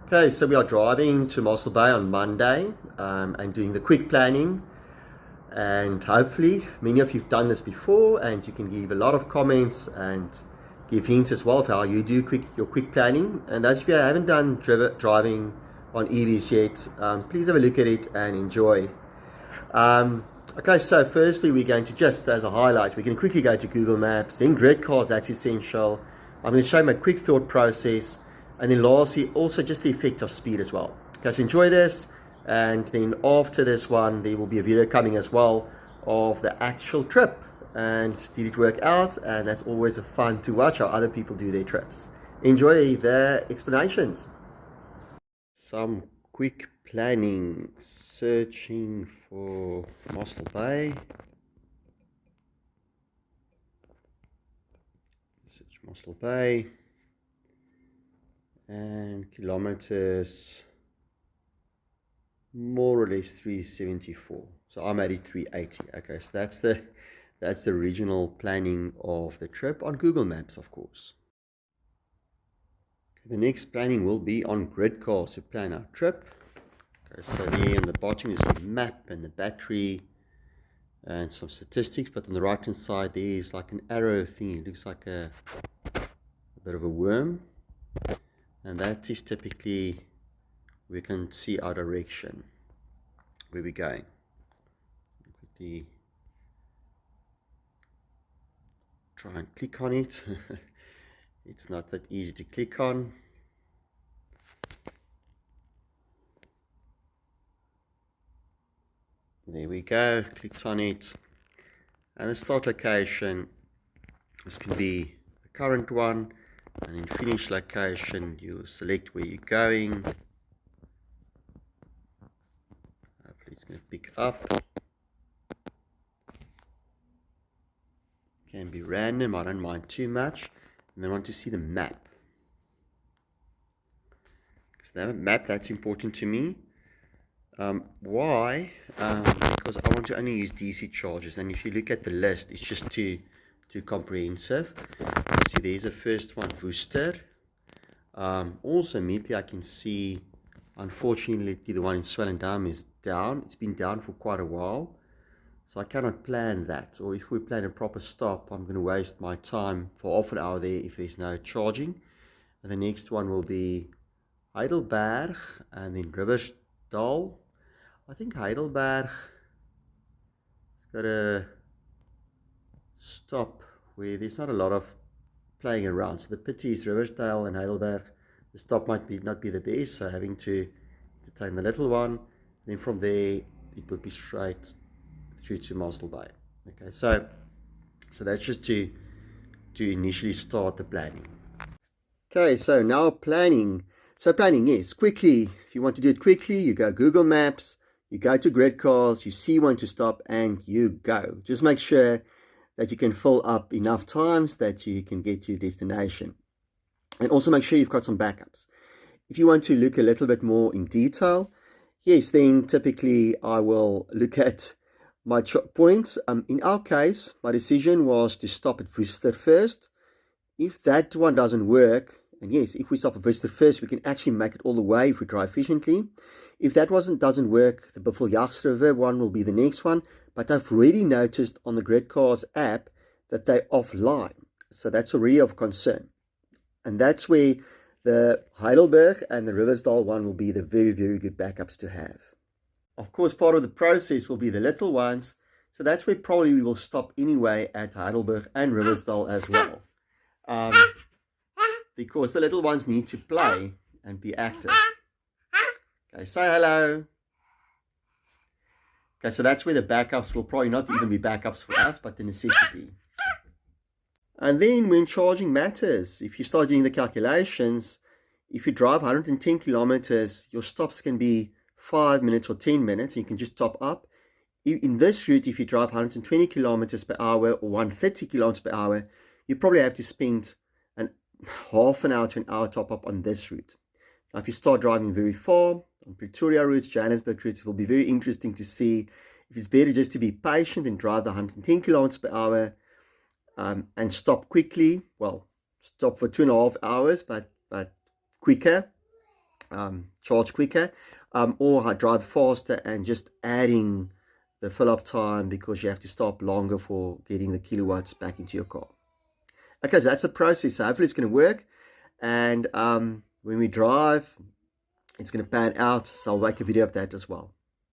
Okay, so we are driving to Mossel Bay on Monday and doing the quick planning. And hopefully, many of you have done this before, and you can give a lot of comments and give hints as well of how you do your quick planning. And those of you who haven't done driving on EVs yet, please have a look at it and enjoy. Okay, so firstly, we're going to, just as a highlight, we're going to quickly go to Google Maps, then GridCars, that's essential. I'm going to show you my quick thought process. And then lastly, also just the effect of speed as well. Okay, so enjoy this. And then after this one, there will be a video coming as well of the actual trip. And did it work out? And that's always fun to watch how other people do their trips. Enjoy the explanations. Some quick planning, searching for Mossel Bay. Search Mossel Bay. And kilometers, more or less 374. So I'm at 380. Okay, so that's the original planning of the trip on Google Maps, of course. Okay, the next planning will be on GridCars to plan our trip. Okay, so there on the bottom is the map and the battery and some statistics, but on the right hand side there is like an arrow thing. It looks like a bit of a worm. And that is typically, we can see our direction, where we're going. Quickly try and click on it. It's not that easy to click on. There we go, clicked on it. And the start location, this can be the current one. And in finish location, you select where you're going. Hopefully it's going to pick up. Can be random, I don't mind too much. And then I want to see the map. So the map, that's important to me. Why? Because I want to only use DC chargers. And if you look at the list, it's just too comprehensive. See, there's the first one, Worcester. Also, immediately I can see, unfortunately, the one in Swellendam is down. It's been down for quite a while, so I cannot plan that. Or if we plan a proper stop, I'm going to waste my time for half an hour there if there's no charging. And the next one will be Heidelberg and then Riversdal. I think Heidelberg, it's got a stop where there's not a lot of playing around. So the pity is Riversdale and Heidelberg, the stop might not be the best, so having to entertain the little one. Then from there it would be straight through to Mossel Bay. Okay, so that's just to initially start the planning. Okay, so now planning. So planning is quickly, if you want to do it quickly, you go Google Maps, you go to GridCars, you see when to stop, and you go. Just make sure that you can fill up enough times that you can get to your destination. And also make sure you've got some backups. If you want to look a little bit more in detail, yes, then typically I will look at my points. In our case, my decision was to stop at Worcester first. If that one doesn't work, and yes, if we stop at Worcester first, we can actually make it all the way if we drive efficiently. If that doesn't work, the Beveljagsriver one will be the next one. But I've already noticed on the GridCars app that they're offline. So that's already of concern. And that's where the Heidelberg and the Riversdal one will be the very, very good backups to have. Of course, part of the process will be the little ones. So that's where probably we will stop anyway at Heidelberg and Riversdal as well. Because the little ones need to play and be active. Okay, say hello. Okay, so that's where the backups will probably not even be backups for us, but the necessity. And then when charging matters, if you start doing the calculations, if you drive 110 kilometers, your stops can be 5 minutes or 10 minutes, and you can just top up. In this route, if you drive 120 kilometers per hour or 130 kilometers per hour, you probably have to spend half an hour to an hour top up on this route. Now, if you start driving very far, on Pretoria routes, Johannesburg routes, it will be very interesting to see if it's better just to be patient and drive the 110 kilometers per hour and stop quickly. Well, stop for 2.5 hours, but quicker. charge quicker, or drive faster and just adding the fill-up time because you have to stop longer for getting the kilowatts back into your car. Okay, so that's the process. So hopefully it's going to work. And when we drive, it's going to pan out. So I'll make a video of that as well.